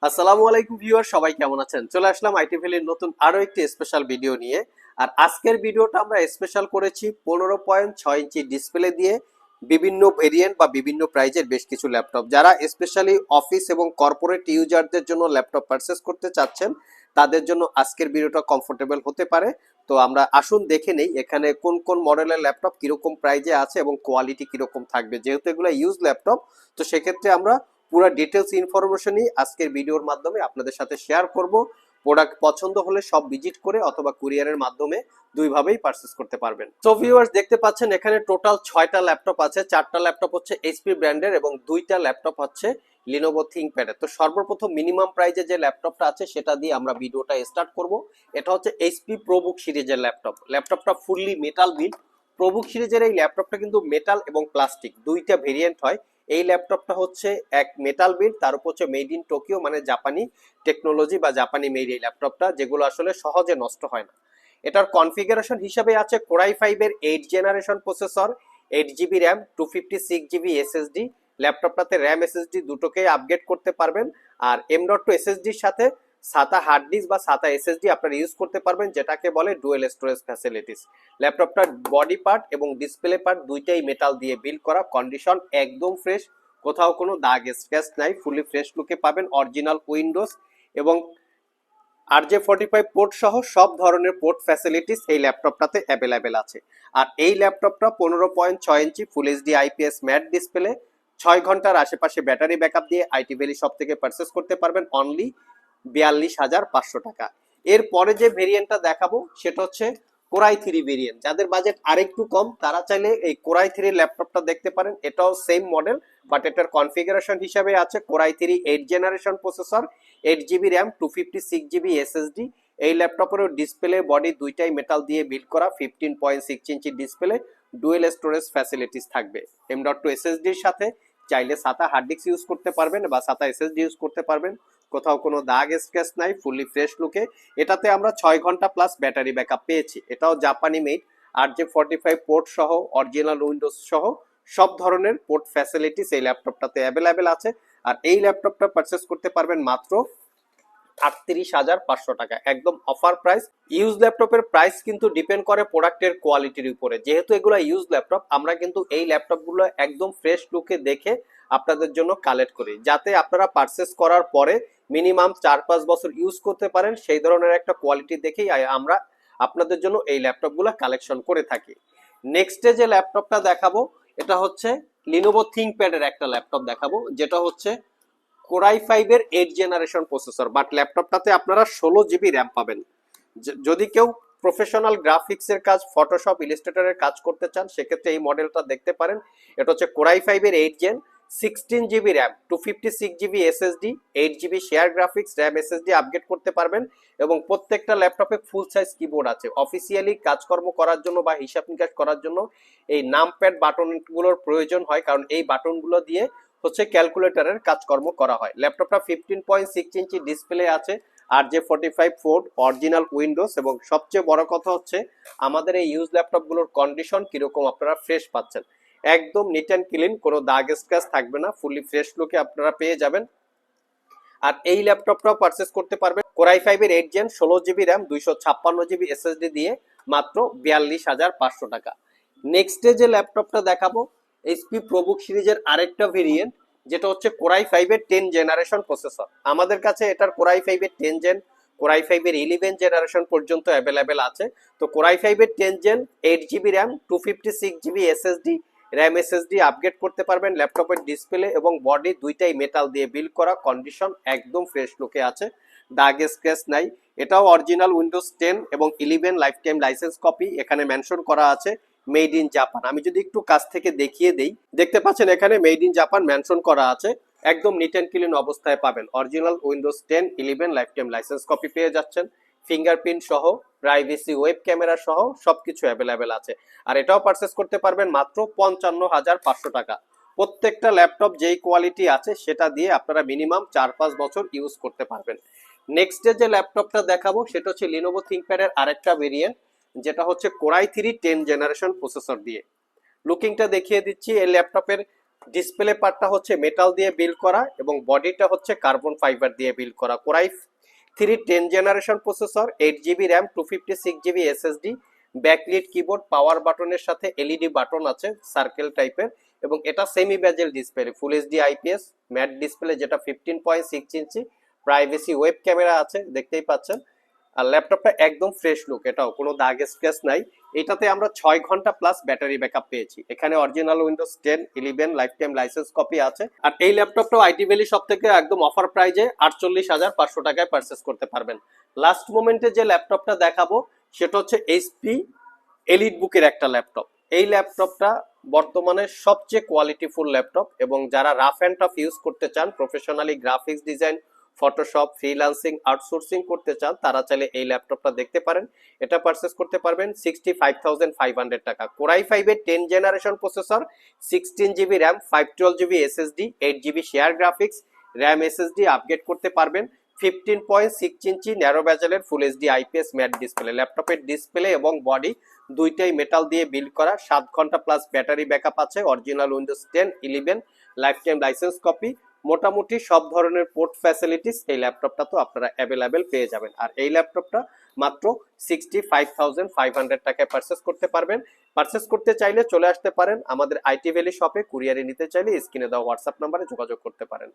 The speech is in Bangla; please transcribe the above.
আসসালামু আলাইকুম ভিউয়ার, সবাই কেমন আছেন? চলে আসলাম আইটি ভ্যালির নতুন আরো একটি স্পেশাল ভিডিও নিয়ে। আর আজকের ভিডিওটা আমরা স্পেশাল করেছি 15.6 ইঞ্চি ডিসপ্লে দিয়ে বিভিন্ন ভেরিয়েন্ট বা বিভিন্ন প্রাইজের বেশ কিছু ল্যাপটপ। যারা স্পেশালি অফিস এবং কর্পোরেট ইউজারদের জন্য ল্যাপটপ পারচেস করতে চাচ্ছেন তাদের জন্য আজকের ভিডিওটা কমফোর্টেবল হতে পারে। তো আমরা আসুন দেখে নেই এখানে কোন কোন মডেলের ল্যাপটপ কিরকম প্রাইজে আছে এবং কোয়ালিটি কিরকম থাকবে। যেহেতু এগুলো ইউজ ল্যাপটপ, তো সেক্ষেত্রে আমরা পুরো ডিটেলস ইনফরমেশনই আজকের ভিডিওর মাধ্যমে আপনাদের সাথে শেয়ার করব। প্রোডাক্ট পছন্দ হলে সব ভিজিট করে অথবা কুরিয়ারের মাধ্যমে দুইভাবেই পারচেস করতে পারবেন। সো ভিউয়ার্স, দেখতে পাচ্ছেন এখানে টোটাল 6টা ল্যাপটপ আছে। 4টা ল্যাপটপ হচ্ছে এইচপি ব্র্যান্ডের এবং 2টা ল্যাপটপ হচ্ছে লিনোভো থিংকপ্যাডের। তো সর্বপ্রথম মিনিমাম প্রাইজে যে ল্যাপটপটা আছে সেটা দিয়ে আমরা ভিডিওটা স্টার্ট করব। এটা হচ্ছে এইচপি প্রোবুক সিরিজের ল্যাপটপ। ল্যাপটপটা ফুললি মেটাল বিল্ড। প্রোবুক সিরিজের এই ল্যাপটপটা কিন্তু মেটাল এবং প্লাস্টিক দুইটা ভেরিয়েন্ট হয়। এই ল্যাপটপটা হচ্ছে এক মেটাল বিল্ড, তার উপর হচ্ছে মেড ইন টোকিও, মানে জাপানি টেকনোলজি বা জাপানি মেড এই ল্যাপটপটা, যেগুলো আসলে সহজে নষ্ট হয় না। এটার কনফিগারেশন হিসাবে আছে কোরাই 5 এর 8 generation processor, 8 GB RAM, 256 GB SSD. ল্যাপটপটাতে র্যাম এসএসডি দুটোকেই আপগ্রেড করতে পারবেন। আর M.2 এসএসডির সাথে সাতা হার্ড ডিস্ক বা সাতা এসএসডি আপনারা ইউজ করতে পারবেন, যেটাকে বলে ডুয়েল স্টোরেজ ফ্যাসিলিটিস। ল্যাপটপটার বডি পার্ট এবং ডিসপ্লে পার্ট দুইটাই মেটাল দিয়ে বিল্ড করা। কন্ডিশন একদম ফ্রেশ, কোথাও কোনো দাগ স্ক্র্যাচ নাই, ফুলি ফ্রেশ লুকে পাবেন। অরিজিনাল উইন্ডোজ এবং RJ45 পোর্ট সহ সব ধরনের পোর্ট ফ্যাসিলিটিস এই ল্যাপটপটাতে অ্যাভেলেবেল আছে। আর এই ল্যাপটপটা 15.6 inch full HD IPS matte display, 6 ঘন্টার আশেপাশে ব্যাটারি ব্যাকআপ দিয়ে আইটি ভ্যালি শপ থেকে পারচেস করতে পারবেন অনলি 42,500 টাকা। এরপরে যে ভেরিয়েন্টটা দেখাবো সেটা হচ্ছে কোরাই 3 ভেরিয়েন্ট। যাদের বাজেট আরেকটু কম তারা চাইলে এই কোরাই 3 ল্যাপটপটা দেখতে পারেন। এটাও সেম মডেল, বাট এটার কনফিগারেশন হিসাবে আছে core i 3 8 generation processor, 8 GB RAM, 256 GB SSD. এই ল্যাপটপেরও ডিসপ্লে বডি দুইটাই মেটাল দিয়ে বিল্ড করা। 15.6 inch display, dual storage facilities থাকবে। M.2 এসএসডির সাথে চাইলে সাতা হার্ড ডিস্ক ইউজ করতে পারবেন বা সাতা এসএসডি ইউজ করতে পারবেন। কোথাও কোনো দাগ স্ক্র্যাচ নাই, ফুললি ফ্রেশ লুকে। এটাতে আমরা 6 ঘন্টা প্লাস ব্যাটারি ব্যাকআপ পেয়েছি। এটাও জাপানি মেড, RJ45 পোর্ট সহ অরিজিনাল উইন্ডোজ সহ সব ধরনের পোর্ট ফ্যাসিলিটিস এই ল্যাপটপটাতে অ্যাভেলেবেল আছে। আর এই ল্যাপটপটা পারচেস করতে পারবেন মাত্র 38,500 টাকা, একদম অফার প্রাইস। ইউজ ল্যাপটপের প্রাইস কিন্তু ডিপেন্ড করে প্রোডাক্টের কোয়ালিটির উপরে। যেহেতু এগুলো ইউজ ল্যাপটপ, আমরা কিন্তু এই ল্যাপটপগুলো একদম ফ্রেশ লুকে দেখে আপনাদের জন্য কালেক্ট করি, যাতে আপনারা পারচেস করার পরে মিনিমাম 4-5 বছর ইউজ করতে পারেন। সেই ধরনের একটা কোয়ালিটি দেখেই আমরা আপনাদের জন্য এই ল্যাপটপগুলো কালেকশন করে থাকি। নেক্সটে যে ল্যাপটপটা দেখাবো এটা হচ্ছে লিনোভো থিংকপ্যাডের একটা ল্যাপটপ দেখাবো, যেটা হচ্ছে কোরাই 5 এর 8 জেনারেশন প্রসেসর, বাট ল্যাপটপটাতে আপনারা 16 জিবি র্যাম পাবেন। যদি কেউ প্রফেশনাল গ্রাফিক্স এর কাজ, ফটোশপ, ইলাস্ট্রেটরের কাজ করতে চান সেক্ষেত্রে এই মডেলটা দেখতে পারেন। এটা হচ্ছে কোরাই 5 এর 8 gen, 16 GB RAM, 256 GB SSD, 8 GB share graphics, RAM SSD upgrade করতে পারবেন। এবং প্রত্যেকটা ল্যাপটপে ফুল সাইজ কিবোর্ড আছে। অফিসিয়ালি কাজকর্ম করার জন্য বা হিসাব নিকাশ করার জন্য এই নামপ্যাড বাটনগুলোর প্রয়োজন হয়, কারণ এই বাটনগুলো দিয়ে হচ্ছে ক্যালকুলেটরের কাজকর্ম করা হয়। ল্যাপটপটা 15.6 ইঞ্চি ডিসপ্লে আছে, RJ45 পোর্ট, অরিজিনাল উইন্ডোজ, এবং সবচেয়ে বড় কথা হচ্ছে আমাদের এই ইউজ ল্যাপটপগুলোর কন্ডিশন কিরকম আপনারা ফ্রেশ পাচ্ছেন। একদম নিট অ্যান্ড ক্লিন, কোনো দাগ স্ক্র্যাচ থাকবে না, ফুললি ফ্রেশ লুকে আপনারা পেয়ে যাবেন। আর এই ল্যাপটপটাও পারচেস করতে পারবেন কোরাই 5 এর 8 gen, 16 GB RAM, 256 GB SSD দিয়ে মাত্র 42,500 টাকা। নেক্সটে যে ল্যাপটপটা দেখাবো এইচপি প্রোবুক সিরিজের আরেকটা ভেরিয়েন্ট, যেটা হচ্ছে কোরাই 5 এর 10 জেনারেশন প্রসেসর। আমাদের কাছে এটার কোরাই 5 এর 10 জেন, কোরাই 5 এর 11 জেনারেশন পর্যন্ত অ্যাভেলেবেল আছে। তো কোরাই 5 এর 10 gen, 8 GB RAM, 256 GB SSD, RAM SSD upgrade করতে পারবেন। ল্যাপটপের ডিসপ্লে এবং বডি দুইটাই মেটাল দিয়ে বিল্ড করা। কন্ডিশন একদম ফ্রেশ লুকে আছে, দাগ স্ক্র্যাচ নাই। এটাও অরিজিনাল উইন্ডোজ 10 এবং 11 লাইফ টাইম লাইসেন্স কপি। এখানে মেনশন করা আছে মেড ইন জাপান। আমি যদি একটু কাছ থেকে দেখিয়ে দেই, দেখতে পাচ্ছেন এখানে মেড ইন জাপান মেনশন করা আছে। একদম নিট অ্যান্ড ক্লিন অবস্থায় পাবেন। Original Windows 10 11 lifetime licence copy পেয়ে যাচ্ছেন। ফিঙ্গারপ্রিন্ট সহ, প্রাইভেসি ওয়েব ক্যামেরা সহ সবকিছু অ্যাভেলেবেল আছে। আর এটাও পারচেস করতে পারবেন মাত্র 55,500 টাকা। প্রত্যেকটা ল্যাপটপ যেই কোয়ালিটি আছে সেটা দিয়ে আপনারা মিনিমাম 4-5 বছর ইউজ করতে পারবেন। নেক্সট যে ল্যাপটপটা দেখাবো সেটা হচ্ছে লিনোভো থিংকপ্যাডের আরেকটা ভেরিয়েন্ট, যেটা হচ্ছে কোরাই 3 10 জেনারেশন প্রসেসর দিয়ে। লুকিংটা দেখিয়ে দিচ্ছি। এই ল্যাপটপের ডিসপ্লে পার্টটা হচ্ছে মেটাল দিয়ে বিল্ড করা এবং বডিটা হচ্ছে কার্বন ফাইবার দিয়ে বিল্ড করা। Core i 3 10 generation processor, 8 GB RAM, 256 GB SSD, backlit keyboard, power বাটনের সাথে এলইডি বাটন আছে সার্কেল টাইপের, এবং এটা semi bezel display, full HD IPS matte display যেটা 15.6 ইঞ্চি, প্রাইভেসি ওয়েব ক্যামেরা আছে দেখতেই পাচ্ছেন। আর ল্যাপটপটা একদম ফ্রেশ লুক, এটাও কোনো দাগ স্ক্র্যাচ নাই। এটাতে আমরা 6 ঘন্টা প্লাস ব্যাটারি ব্যাকআপ পেয়েছি। এখানে original Windows 10 11 lifetime licence copy আছে। আর এই ল্যাপটপটাও আইটি ভ্যালি সব থেকে একদম অফার প্রাইজে 48,500 টাকায় পারচেস করতে পারবেন। লাস্ট মোমেন্টে যে ল্যাপটপটা দেখাবো সেটা হচ্ছে এইচপি এলিট বুকের একটা ল্যাপটপ। এই ল্যাপটপটা বর্তমানে সবচেয়ে কোয়ালিটিফুল ল্যাপটপ, এবং যারা রাফ অ্যান্ড টাফ ইউজ করতে চান, professionally graphics design, Photoshop, freelancing, outsourcing করতে চান, তারা চাইলে এই ল্যাপটপটা দেখতে পারেন। এটা পারচেস করতে পারবেন 65,500 টাকা। কোরাই 5 এর 10 generation processor, 16 GB RAM, 512 GB SSD, 8 GB share graphics, RAM SSD upgrade করতে পারবেন। 15.6 ইঞ্চি ন্যারো ব্যাজেলের full HD IPS matte display. ল্যাপটপের ডিসপ্লে এবং বডি দুইটাই মেটাল দিয়ে বিল্ড করা। 7 ঘন্টা প্লাস ব্যাটারি ব্যাকআপ আছে। Original Windows 10 11 lifetime licence copy. মোটামুটি সব ধরনের পোর্ট ফ্যাসিলিটিস এই ল্যাপটপটা তো আপনারা অ্যাভেলেবেল পেয়ে যাবেন। আর এই ল্যাপটপটা মাত্র 65,500 টাকায় পারচেস করতে পারবেন। পারচেস করতে চাইলে চলে আসতে পারেন আমাদের আইটি ভ্যালি শপে, কুরিয়ারে নিতে চাইলে স্ক্রিনে দেওয়া হোয়াটসঅ্যাপ নাম্বারে যোগাযোগ করতে পারেন।